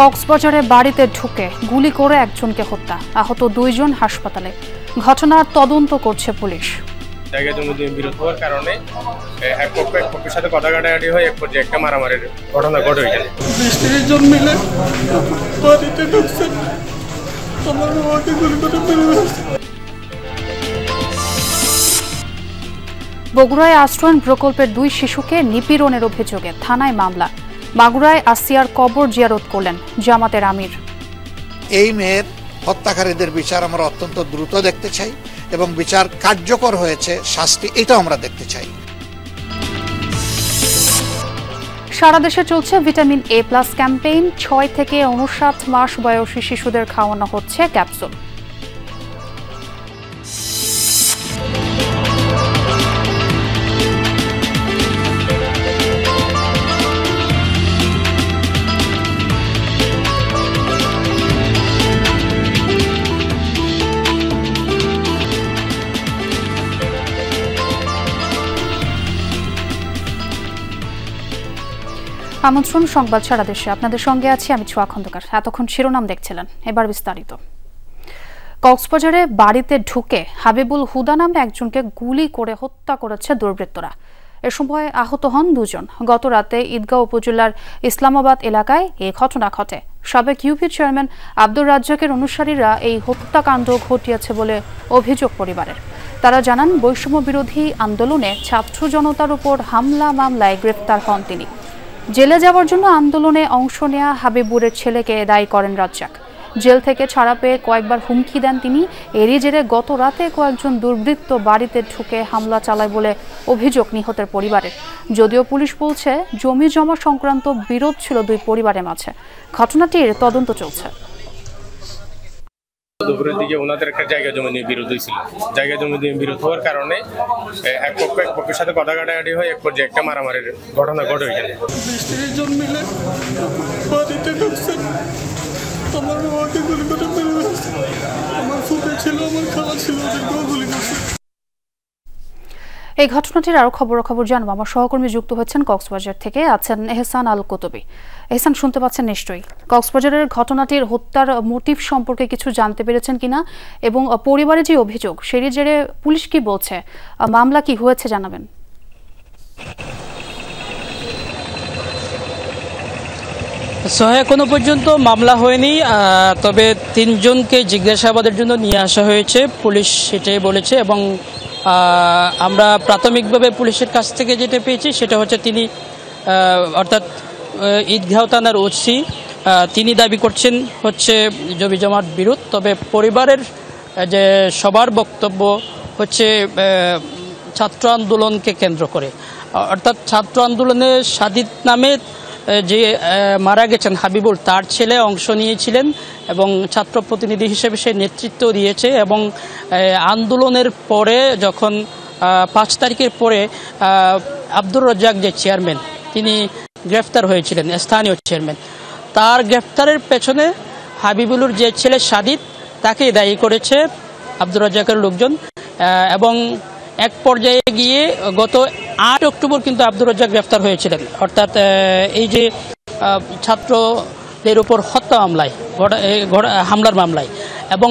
কক্সবাজারে বাড়িতে ঢুকে গুলি করে একজনকে হত্যা, আহত দুইজন হাসপাতালে। ঘটনার তদন্ত করছে পুলিশ। জায়গা জমি বিরোধ হওয়ার কারণে এক পক্ষের সাথে কথা কাটাকাটি হয়ে এক পর্যায়ে একটা মারামারির ঘটনা ঘটে এখানে। 20-30 জন মিলে বাড়িতে ঢুকছে, আমার বাবাকে গুলি করে মেরে ফেলেছে। বগুড়ায় আশ্রয়ণ প্রকল্পের 2 শিশুকে নিপীড়নের অভিযোগে থানায় মামলা। মাগুরায় আসিয়ার কবর জিয়ারত করলেন জামাতের আমির। এই মেয়ের হত্যাকারীদের বিচার আমরা অত্যন্ত দ্রুত দেখতে চাই এবং বিচার কার্যকর হয়েছে, শাস্তি এটাও আমরা দেখতে চাই। সারা দেশে চলছে ভিটামিন A+ ক্যাম্পেইন। 6 থেকে 59 মাস বয়সী শিশুদের খাওয়ানো হচ্ছে ক্যাপসুল। আমন্ত্রণ সংবাদ সারা দেশে, আপনাদের সঙ্গে আছি আমি ছোয়া খন্দকার। এতক্ষণ শিরোনাম দেখছিলেন, এবার বিস্তারিত। কক্সবাজারে বাড়িতে ঢুকে হাবিবুল হুদা নামে একজনকে গুলি করে হত্যা করেছে দুর্বৃত্তরা। এ সময় আহত হন 2 জন। গত রাতে ঈদগাঁও উপজেলার ইসলামাবাদ এলাকায় এই ঘটনা ঘটে। সাবেক ইউপি চেয়ারম্যান আব্দুর রাজ্জাকের অনুসারীরা এই হত্যাকাণ্ড ঘটিয়েছে বলে অভিযোগ পরিবারের। তারা জানান, বৈষম্য বিরোধী আন্দোলনে ছাত্র জনতার উপর হামলা মামলায় গ্রেফতার হন তিনি। জেলে যাওয়ার জন্য আন্দোলনে অংশ নেয়া হাবিবুরের ছেলেকে দায়ী করেন রাজ্জাক। জেল থেকে ছাড়া পেয়ে কয়েকবার হুমকি দেন তিনি। এরই জেরে গত রাতে কয়েকজন দুর্বৃত্ত বাড়িতে ঢুকে হামলা চালায় বলে অভিযোগ নিহতের পরিবারের। যদিও পুলিশ বলছে জমি জমা সংক্রান্ত বিরোধ ছিল 2 পরিবারের মাঝে। ঘটনাটির তদন্ত চলছে। দুপুরের দিকে ওনাদের একটা জায়গা জমি নিয়ে বিরোধ হয়েছিল। জায়গা জমি নিয়ে বিরোধ হওয়ার কারণে এক পক্ষের সাথে কথা কাটাকাটি হয়ে এক পর্যায়ে একটা মারামারির ঘটনা ঘটে এখানে। 20-30 জন মিলে বাড়িতে ঢুকছে, আমার বাবাকে গুলি করে মেরে ফেলেছে। আমার ফুফে ছিল, আমার খালা ছিল, ওদেরকেও গুলি করছে। এই ঘটনাটির আরো খবর জানবো। আমার সহকর্মী যুক্ত হচ্ছেন কক্সবাজার থেকে, আছেন এহসান আল কুতুবি। এহসান, শুনতে পাচ্ছেন নিশ্চয়ই। কক্সবাজারের ঘটনাটির হত্যার মোটিভ সম্পর্কে কিছু জানতে পেরেছেন কিনা, এবং পরিবারের যে অভিযোগ সেই জেরে পুলিশ কি বলছে, মামলা কি হয়েছে জানাবেন। এখনো পর্যন্ত মামলা হয়নি, তবে 3 জনকে জিজ্ঞাসাবাদের জন্য নিয়ে আসা হয়েছে, পুলিশ সেটাই বলেছে। এবং আমরা প্রাথমিকভাবে পুলিশের কাছ থেকে যেটা পেয়েছি সেটা হচ্ছে তিনি অর্থাৎ ঈদগাঁও থানার ওসি, তিনি দাবি করছেন হচ্ছে জমি জমার বিরোধ। তবে পরিবারের যে সবার বক্তব্য হচ্ছে ছাত্র আন্দোলনকে কেন্দ্র করে, অর্থাৎ ছাত্র আন্দোলনে সাদিদ নামে যে মারা গেছেন হাবিবুল, তার ছেলে অংশ নিয়েছিলেন এবং ছাত্র প্রতিনিধি হিসেবে সে নেতৃত্ব দিয়েছে। এবং আন্দোলনের পরে যখন 5 তারিখের পরে আব্দুর রাজ্জাক যে চেয়ারম্যান, তিনি গ্রেফতার হয়েছিলেন, স্থানীয় চেয়ারম্যান, তার গ্রেফতারের পেছনে হাবিবুলের যে ছেলে সাদিদ, তাকে দায়ী করেছে আব্দুর রাজ্জাকের লোকজন। এবং এক পর্যায়ে গিয়ে গত 8 অক্টোবর কিন্তু আব্দুর রাজ্জাক গ্রেফতার হয়েছিলেন, অর্থাৎ এই যে ছাত্রদের উপর হত্যা মামলায়, হামলার মামলায়। এবং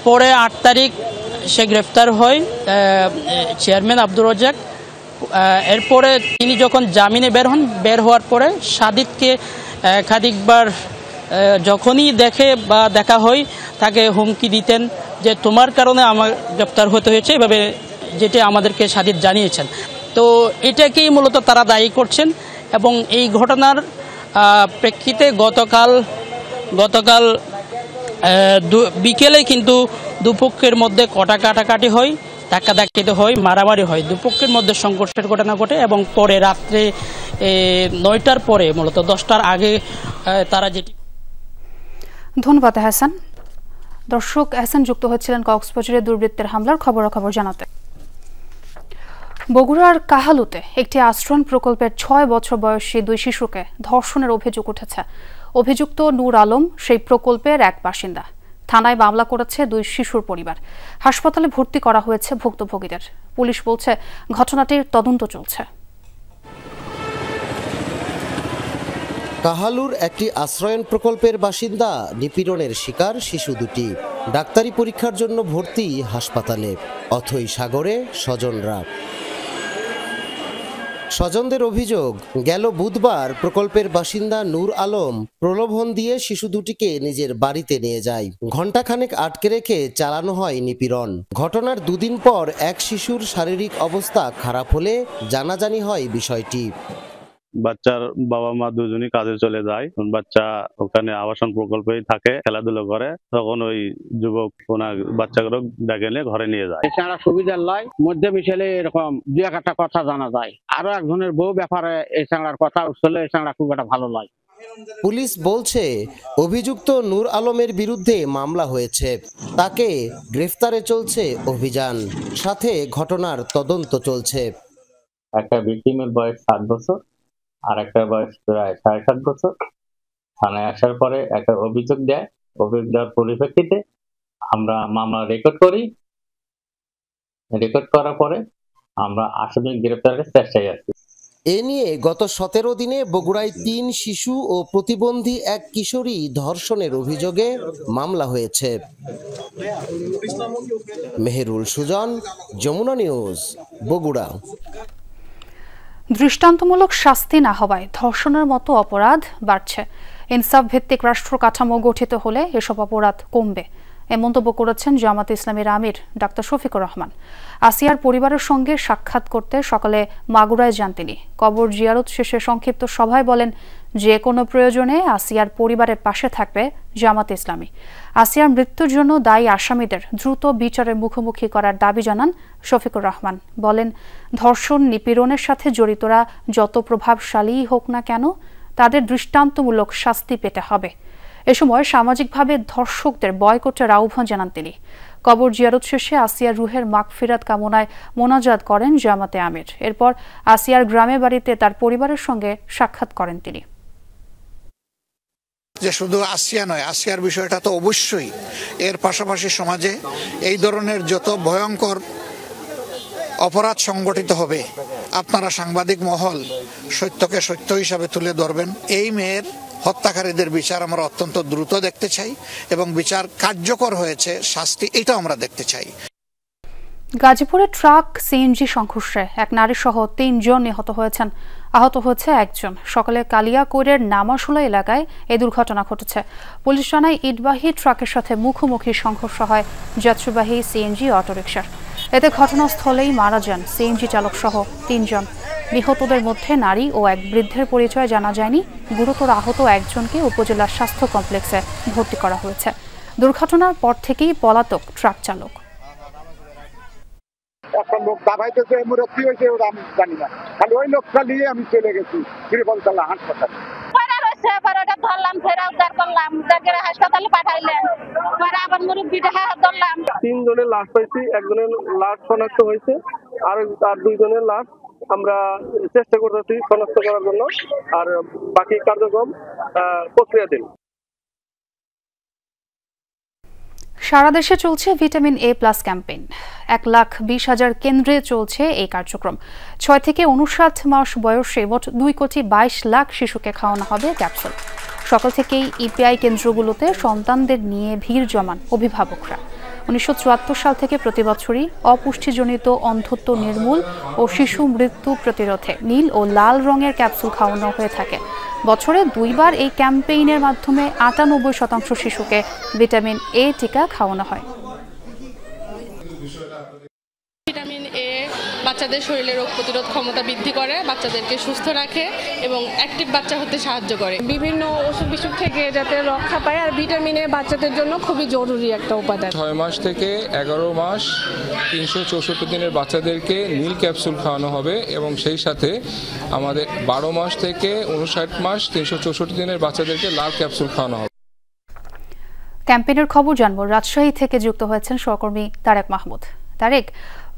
পরে 8 তারিখ সে গ্রেফতার হয় চেয়ারম্যান আব্দুর রাজ্জাক। এরপরে তিনি যখন জামিনে বের হওয়ার পরে সাদিদকে একাধিকবার যখনই দেখা হয় তাকে হুমকি দিতেন যে তোমার কারণে আমার গ্রেফতার হতে হয়েছে, এভাবে যেটা আমাদেরকে সাদিদ জানিয়েছেন। তো এটাকেই মূলত তারা দায়ী করছেন। এবং এই ঘটনার প্রেক্ষিতে গতকাল বিকেলে কিন্তু দুপক্ষের মধ্যে কাটাকাটি হয়, ধাক্কাধাক্কিতে হয়, মারামারি হয়, দুপক্ষের মধ্যে সংঘর্ষের ঘটনা ঘটে। এবং পরে রাত্রে 9টার পরে, মূলত 10টার আগে তারা যেটি। ধন্যবাদ হাসান। দর্শক, হাসান যুক্ত হচ্ছিলেন কক্সবাজারে দুর্বৃত্তের হামলার খবর জানাতে। বগুড়ার কাহালুতে একটি আশ্রয়ণ প্রকল্পের 6 বছর বয়সী 2 শিশুকে ধর্ষণের অভিযোগ উঠেছে। অভিযুক্ত নূর আলম সেই প্রকল্পের এক বাসিন্দা। থানায় মামলা করেছে 2 শিশুর পরিবার। হাসপাতালে ভর্তি করা হয়েছে ভুক্তভোগীদের। পুলিশ বলছে ঘটনাটির তদন্ত চলছে। কাহালুর একটি আশ্রয়ন প্রকল্পের বাসিন্দা নিপীড়নের শিকার শিশু দুটি। ডাক্তারি পরীক্ষার জন্য ভর্তি হাসপাতালে। অথই সাগরে স্বজনরা। স্বজনদের অভিযোগ, গেল বুধবার প্রকল্পের বাসিন্দা নূর আলম প্রলোভন দিয়ে শিশু দুটিকে নিজের বাড়িতে নিয়ে যায়। ঘণ্টাখানেক আটকে রেখে চালানো হয় নিপীড়ন। ঘটনার দুদিন পর এক শিশুর শারীরিক অবস্থা খারাপ হলে জানাজানি হয় বিষয়টি। বাচ্চার বাবা মা দুজনই কাজে চলে যায়। বাচ্চা ওখানে আবাসন প্রকল্পেই থাকে, খেলাধুলো করে। তখন ওই যুবক ওনার বাচ্চাগুলো ডেকে নিয়ে ঘরে নিয়ে যায়। এছাড়া সুবিধার লাই মধ্যে মিশেলে এরকম দুই একটা কথা জানা যায়। আরো একজনের বউ ব্যাপারে এই চাংড়ার কথা উঠলে এই চাংড়া খুব একটা ভালো লাগে। পুলিশ বলছে অভিযুক্ত নূর আলমের বিরুদ্ধে মামলা হয়েছে। তাকে গ্রেফতারে চলছে অভিযান, সাথে ঘটনার তদন্ত চলছে। একটা ভিকটিমের বয়স 7 বছর আর একটা বয়স প্রায় 7.5 বছর। থানায় আসার পরে একটা অভিযোগ দেয়। অভিযোগ দেওয়ার পরিপ্রেক্ষিতে আমরা মামলা রেকর্ড করি। রেকর্ড করার পরে আমরা আসামি গ্রেফতারের চেষ্টায় আছি। এ নিয়ে গত 17 দিনে বগুড়ায় 3 শিশু ও প্রতিবন্ধী এক কিশোরী ধর্ষণের অভিযোগে মামলা হয়েছে। মেহেরুল সুজন, যমুনা নিউজ, বগুড়া। দৃষ্টান্তমূলক শাস্তি না হওয়ায় ধর্ষণের মতো অপরাধ বাড়ছে। ইনসাফ ভিত্তিক রাষ্ট্র কাঠামো গঠিত হলে এসব অপরাধ কমবে, এ মন্তব্য করেছেন জামাতে ইসলামীর আমির ডাক্তার শফিকুর রহমান। আসিয়ার পরিবারের সঙ্গে সাক্ষাৎ করতে সকালে মাগুরায় যান তিনি। কবর জিয়ারত শেষে সংক্ষিপ্ত সভায় বলেন, যে কোনো প্রয়োজনে আসিয়ার পরিবারের পাশে থাকবে জামাতে ইসলামী। আসিয়ার মৃত্যুর জন্য দায়ী আসামিদের দ্রুত বিচারের মুখোমুখি করার দাবি জানান শফিকুর রহমান। বলেন, ধর্ষণ নিপীড়নের সাথে জড়িতরা যত প্রভাবশালীই হোক না কেন, তাদের দৃষ্টান্তমূলক শাস্তি পেতে হবে। এ সময় সামাজিকভাবে ধর্ষকদের বয়কটের আহ্বান জানান তিনি। কবর জিয়ারত শেষে আসিয়ার রুহের মাগফিরাত কামনায় মোনাজাত করেন জামাতে আমির। এরপর আসিয়ার গ্রামে বাড়িতে তার পরিবারের সঙ্গে সাক্ষাৎ করেন তিনি। যে শুধু আসিয়া নয়, আসিয়ার বিষয়টা তো অবশ্যই, এর পাশাপাশি সমাজে এই ধরনের যত ভয়ঙ্কর অপরাধ সংগঠিত হবে, আপনারা সাংবাদিক মহল সত্যকে সত্য হিসাবে তুলে ধরবেন। এই মেয়ের হত্যাকারীদের বিচার আমরা অত্যন্ত দ্রুত দেখতে চাই এবং বিচার কার্যকর হয়েছে, শাস্তি এটাও আমরা দেখতে চাই। গাজীপুরে ট্রাক সিএনজি সংঘর্ষে এক নারী সহ 3 জন নিহত হয়েছেন, আহত হয়েছে একজন। সকালে কালিয়াকৈরের নামাশুলা এলাকায় এই দুর্ঘটনা ঘটেছে। পুলিশ জানায়, ইটবাহী ট্রাকের সাথে মুখোমুখি সংঘর্ষ হয় যাত্রীবাহী সিএনজি অটোরিকশার। এতে ঘটনাস্থলেই মারা যান সিএনজি চালক সহ 3 জন। নিহতদের মধ্যে নারী ও এক বৃদ্ধের পরিচয় জানা যায়নি। গুরুতর আহত একজনকে উপজেলা স্বাস্থ্য কমপ্লেক্সে ভর্তি করা হয়েছে। দুর্ঘটনার পর থেকেই পলাতক ট্রাক চালক। একটা লোক দাবাইতেছে, কি হয়েছে ওরা আমি জানি না, খালি ওই লোকটা নিয়ে আমি চলে গেছি শ্রীবলতলা হাসপাতালে। ধরলাম, ফেরা উদ্ধার করলাম, হাসপাতালে পাঠাইলেন। আবার মুরব্বীটা ধরলাম। 3 জনের লাশ পাইছি, একজনের লাশ শনাক্ত হয়েছে, আর 2 জনের লাশ আমরা চেষ্টা করতেছি শনাক্ত করার জন্য, আর বাকি কার্যক্রম প্রক্রিয়াধীন। সারা দেশে চলছে ভিটামিন এ প্লাস ক্যাম্পেইন। 1,20,000 কেন্দ্রে চলছে এই কার্যক্রম। 6 থেকে 59 মাস বয়সে মোট 2,22 লাখ শিশুকে খাওয়ানো হবে ক্যাপসুল। সকাল থেকেই ইপিআই কেন্দ্রগুলোতে সন্তানদের নিয়ে ভিড় জমান অভিভাবকরা। 1974 সাল থেকে প্রতি বছরই অপুষ্টিজনিত অন্ধত্ব নির্মূল ও শিশু মৃত্যু প্রতিরোধে নীল ও লাল রঙের ক্যাপসুল খাওয়ানো হয়ে থাকে। বছরে 2 বার এই ক্যাম্পেইনের মাধ্যমে 98% শিশুকে ভিটামিন এ টিকা খাওয়ানো হয়। ভিটামিন এ বাচ্চাদের শরীরে রোগ প্রতিরোধ ক্ষমতা বৃদ্ধি করে, বাচ্চাদেরকে সুস্থ রাখে এবং অ্যাক্টিভ বাচ্চা হতে সাহায্য করে। বিভিন্ন অসুখ বিসুখ থেকে যাতে রক্ষা পায়, আর ভিটামিন এ বাচ্চাদের জন্য খুবই জরুরি একটা উপাদান। 6 মাস থেকে 11 মাস 364 দিনের বাচ্চাদেরকে নীল ক্যাপসুল খাওয়ানো হবে এবং সেই সাথে আমাদের 12 মাস থেকে 59 মাস 364 দিনের বাচ্চাদেরকে লাল ক্যাপসুল খাওয়ানো হবে। ক্যাম্পেইনের খবর জানবো, রাজশাহী থেকে যুক্ত হয়েছেন সহকর্মী Tareq Mahmud. Tareq,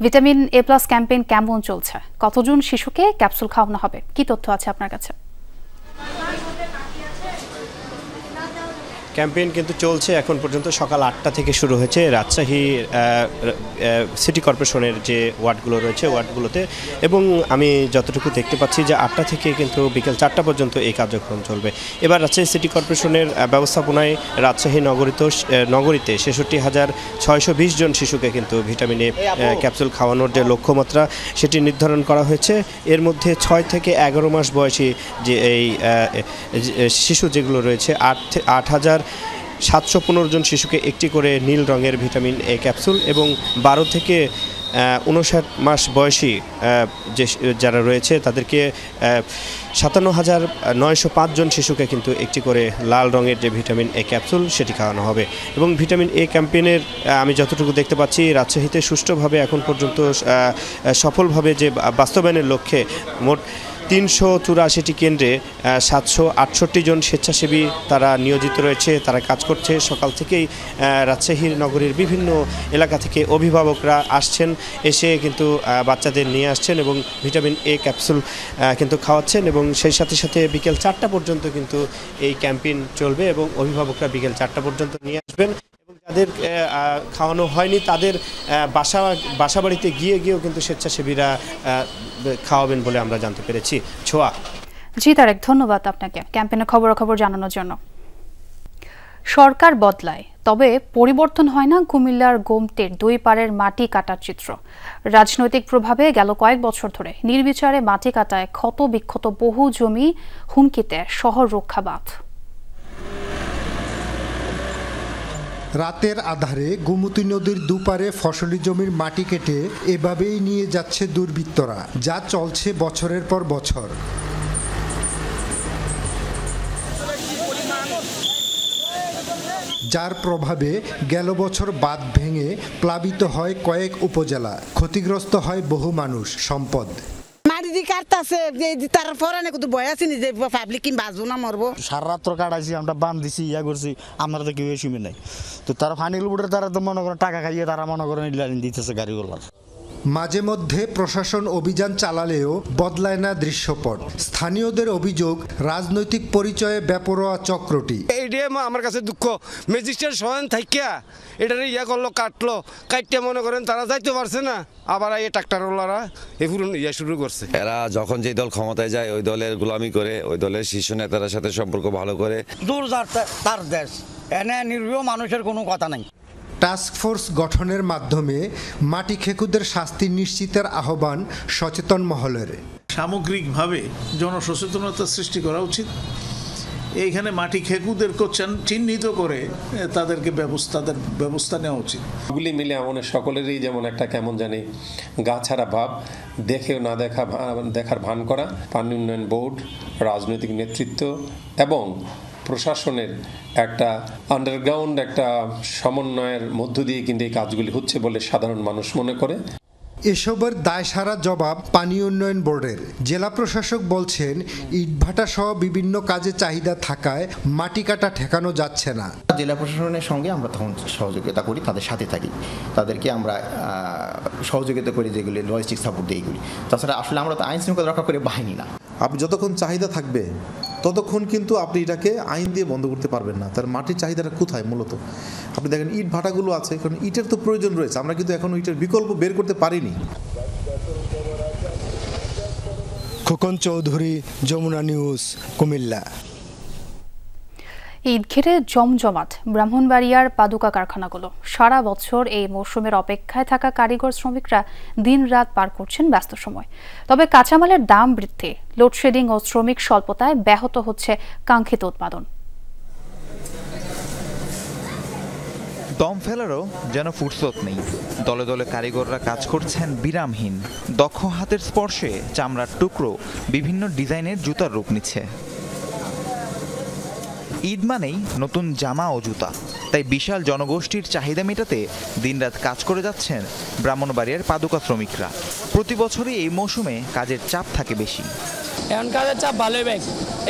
vitamin A plus campaign কেমন চলছে? কতজন শিশুকে ক্যাপসুল খাওয়ানো হবে, কি তথ্য আছে আপনার কাছে? ক্যাম্পেইন কিন্তু চলছে এখন পর্যন্ত সকাল 8টা থেকে শুরু হয়েছে রাজশাহী সিটি কর্পোরেশনের যে ওয়ার্ডগুলো রয়েছে ওয়ার্ডগুলোতে, এবং আমি যতটুকু দেখতে পাচ্ছি যে 8টা থেকে কিন্তু বিকেল 4টা পর্যন্ত এই কার্যক্রম চলবে। এবার রাজশাহী সিটি কর্পোরেশনের ব্যবস্থাপনায় রাজশাহী নগরীতে 66,620 জন শিশুকে কিন্তু ভিটামিন এ ক্যাপসুল খাওয়ানোর যে লক্ষ্যমাত্রা সেটি নির্ধারণ করা হয়েছে। এর মধ্যে 6 থেকে 11 মাস বয়সী যে এই শিশু যেগুলো রয়েছে 8,715 জন শিশুকে একটি করে নীল রঙের ভিটামিন এ ক্যাপসুল, এবং 12 থেকে 59 মাস বয়সী যারা রয়েছে তাদেরকে 57,905 জন শিশুকে কিন্তু একটি করে লাল রঙের যে ভিটামিন এ ক্যাপসুল সেটি খাওয়ানো হবে। এবং ভিটামিন এ ক্যাম্পেইনের আমি যতটুকু দেখতে পাচ্ছি রাজশাহীতে সুষ্ঠুভাবে এখন পর্যন্ত সফলভাবে যে বাস্তবায়নের লক্ষ্যে মোট 384টি কেন্দ্রে 768 জন স্বেচ্ছাসেবী তারা নিয়োজিত রয়েছে, তারা কাজ করছে। সকাল থেকেই রাজশাহীর নগরীর বিভিন্ন এলাকা থেকে অভিভাবকরা আসছেন, এসে কিন্তু বাচ্চাদের নিয়ে আসছেন এবং ভিটামিন এ ক্যাপসুল কিন্তু খাওয়াচ্ছেন, এবং সেই সাথে সাথে বিকেল 4টা পর্যন্ত কিন্তু এই ক্যাম্পেইন চলবে এবং অভিভাবকরা বিকেল 4টা পর্যন্ত নিয়ে আসবেন। যাদের খাওয়ানো হয়নি তাদের বাসা বাড়িতে গিয়েও কিন্তু স্বেচ্ছাসেবীরা খাওয়াবেন বলে আমরা জানতে পেরেছি। ছোয়া। জি তারেক, ধন্যবাদ আপনাকে ক্যাম্পেইনের খবরাখবর জানানোর জন্য। সরকার বদলায়, তবে পরিবর্তন হয় না কুমিল্লার গোমতীর দুই পাড়ের মাটি কাটার চিত্র। রাজনৈতিক প্রভাবে গেল কয়েক বছর ধরে নির্বিচারে মাটি কাটায় ক্ষত বিক্ষত বহু জমি, হুমকিতে শহর রক্ষা বাঁধ। রাতের আধারে গোমতী নদীর দুপারে ফসলি জমির মাটি কেটে এভাবেই নিয়ে যাচ্ছে দুর্বৃত্তরা, যা চলছে বছরের পর বছর। যার প্রভাবে গেল বছর বাঁধ ভেঙে প্লাবিত হয় কয়েক উপজেলা, ক্ষতিগ্রস্ত হয় বহু মানুষ, সম্পদ। সারা রাত্র কাটাইছি, আমরা বান দিছি, ইয়া করছি, আমরা তো কেউ শুনে নাই। তো তারা ফাইনাল বুটের তারা তো মনে করেন টাকা খাইয়ে তারা মনে করেন দিতেছে গাড়িগুলো। মাঝে মধ্যে প্রশাসন অভিযান চালালেও বদলায় না দৃশ্যপট। স্থানীয়দের অভিযোগ রাজনৈতিক পরিচয়ে বেপরোয়া চক্রটি। এইটাই আমার কাছে দুঃখ, ম্যাজিস্ট্রেট স্বয়ং থাইকা এটারে ইয়া করলো, কাটতে মনে করেন তারা যাইতে পারছে না, আবার এই ট্রাক্টরওয়ালারা এই পুরো ইয়া শুরু করছে। এরা যখন যে দল ক্ষমতায় যায় ওই দলের গোলামি করে, ওই দলের শীর্ষ নেতাদের সাথে সম্পর্ক ভালো করে। দূর তার দেশ, এনে নিরীহ মানুষের কোনো কথা নাই। টাস্কফোর্স গঠনের মাধ্যমে মাটি খেকুদের শাস্তি নিশ্চিতের আহ্বান সচেতন মহলের। সামগ্রিকভাবে জনসচেতনতা সৃষ্টি করা উচিত। এইখানে মাটি খেকুদেরকে চিহ্নিত করে তাদেরকে ব্যবস্থা নেওয়া উচিত। এগুলি মিলে আমাদের সকলেরই যেমন একটা কেমন জানি গা ছাড়া ভাব, দেখেও না দেখার ভান করা। পানি উন্নয়ন বোর্ড, রাজনৈতিক নেতৃত্ব এবং প্রশাসনের একটা আন্ডারগ্রাউন্ড একটা সমন্বয়ের মধ্য দিয়ে কিন্তু এই কাজগুলি হচ্ছে বলে সাধারণ মানুষ মনে করে। এসবের দায়সারা জবাব পানি উন্নয়ন বোর্ডের। জেলা প্রশাসক বলছেন ইটভাটা সহ বিভিন্ন কাজে চাহিদা থাকায় মাটি কাটা ঠেকানো যাচ্ছে না। জেলা প্রশাসনের সঙ্গে আমরা তখন সহযোগিতা করি, তাদের সাথে থাকি, তাদেরকে আমরা সহযোগিতা করি, যেগুলি লজিস্টিক সাপোর্ট দিই এগুলি। তাছাড়া আসলে আমরা তো আইন শৃঙ্খলা রক্ষা করে বাহিনী না। আপনি যতক্ষণ চাহিদা থাকবে ততক্ষণ কিন্তু আপনি এটাকে আইন দিয়ে বন্ধ করতে পারবেন না। তার মাটির চাহিদাটা কোথায় মূলত আপনি দেখেন ইট ভাটাগুলো আছে, কারণ ইটের তো প্রয়োজন রয়েছে, আমরা কিন্তু এখন ইটের বিকল্প বের করতে পারিনি। খোকন চৌধুরী, যমুনা নিউজ, কুমিল্লা। ঈদ ঘিরে জমজমাট ব্রাহ্মণবাড়িয়ার পাদুকা কারখানাগুলো। সারা বছর এই মৌসুমের অপেক্ষায় থাকা কারিগর শ্রমিকরা দিন রাত পার করছেন ব্যস্ত সময়। তবে কাঁচামালের দাম বৃদ্ধি, লোডশেডিং ও শ্রমিক স্বল্পতায় ব্যাহত হচ্ছে কাঙ্ক্ষিত উৎপাদন। দম ফেলারও যেন ফুরসত নেই। দলে দলে কারিগররা কাজ করছেন বিরামহীন। দক্ষ হাতের স্পর্শে চামড়ার টুকরো বিভিন্ন ডিজাইনের জুতার রূপ নিচ্ছে। ঈদ মানেই নতুন জামা ও জুতা, তাই বিশাল জনগোষ্ঠীর চাহিদা মেটাতে দিনরাত কাজ করে যাচ্ছেন ব্রাহ্মণবাড়িয়ার পাদুকা শ্রমিকরা। প্রতি বছরই এই মৌসুমে কাজের চাপ থাকে বেশি। এখন কাজের চাপ ভালোই ব্যাগ,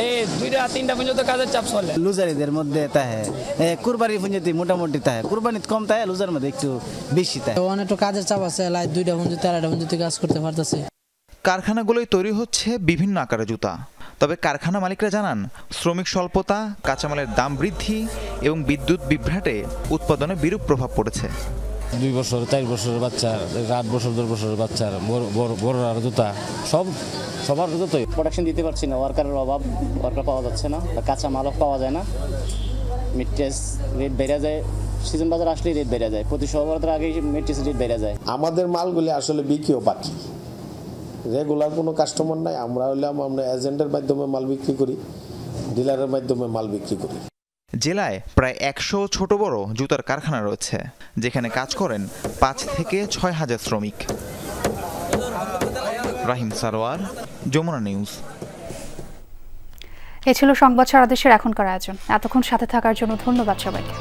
এই 2-3টা পর্যন্ত কাজের চাপ চলে। লুজারিদের মধ্যে তাহে কুরবানির পর্যন্ত মোটামুটি তাহে, কুরবানির কম তাহে, লুজার মধ্যে একটু বেশি তাহে। অনেক কাজের চাপ আছে, 2টা পর্যন্ত 3টা পর্যন্ত কাজ করতে পারতেছে। কারখানাগুলোয় তৈরি হচ্ছে বিভিন্ন আকারের জুতা, তবে কারখানা মালিকরা জানান শ্রমিক স্বল্পতা, কাঁচামালের দাম বৃদ্ধি এবং বিদ্যুৎ বিভ্রাটে উৎপাদনে বিরূপ প্রভাব পড়েছে। 2 বছর 4 বছরের বাচ্চা, 8 বছর 10 বছরের বাচ্চার, বড়রা জুতা, সবার জুতোই প্রোডাকশন দিতে পারছি না, ওয়ার্কারের অভাব, ওয়ার্কার পাওয়া যাচ্ছে না, কাঁচা মালও পাওয়া যায় না, মিট্রেস রেট বেড়ে যায়, সিজন বাজার আসলেই রেট বেড়ে যায়, প্রতি সপ্তাহের আগেই মিট্রেস রেট বেড়ে যায়। আমাদের মালগুলি আসলে বিক্রিও বাকি, রেগুলার কোনো কাস্টমার নাই, আমরা এজেন্টের মাধ্যমে মাল বিক্রি করি, ডিলারের মাধ্যমে মাল বিক্রি করি। জেলায় প্রায় 100 ছোট বড় জুতার কারখানা রয়েছে, যেখানে কাজ করেন 5 থেকে 6 হাজার শ্রমিক। রাহিম সারোয়ার, যমুনা নিউজ। এই ছিল সংবাদ সারা দেশের এখনকার আয়োজন। এতক্ষণ সাথে থাকার জন্য ধন্যবাদ সবাইকে।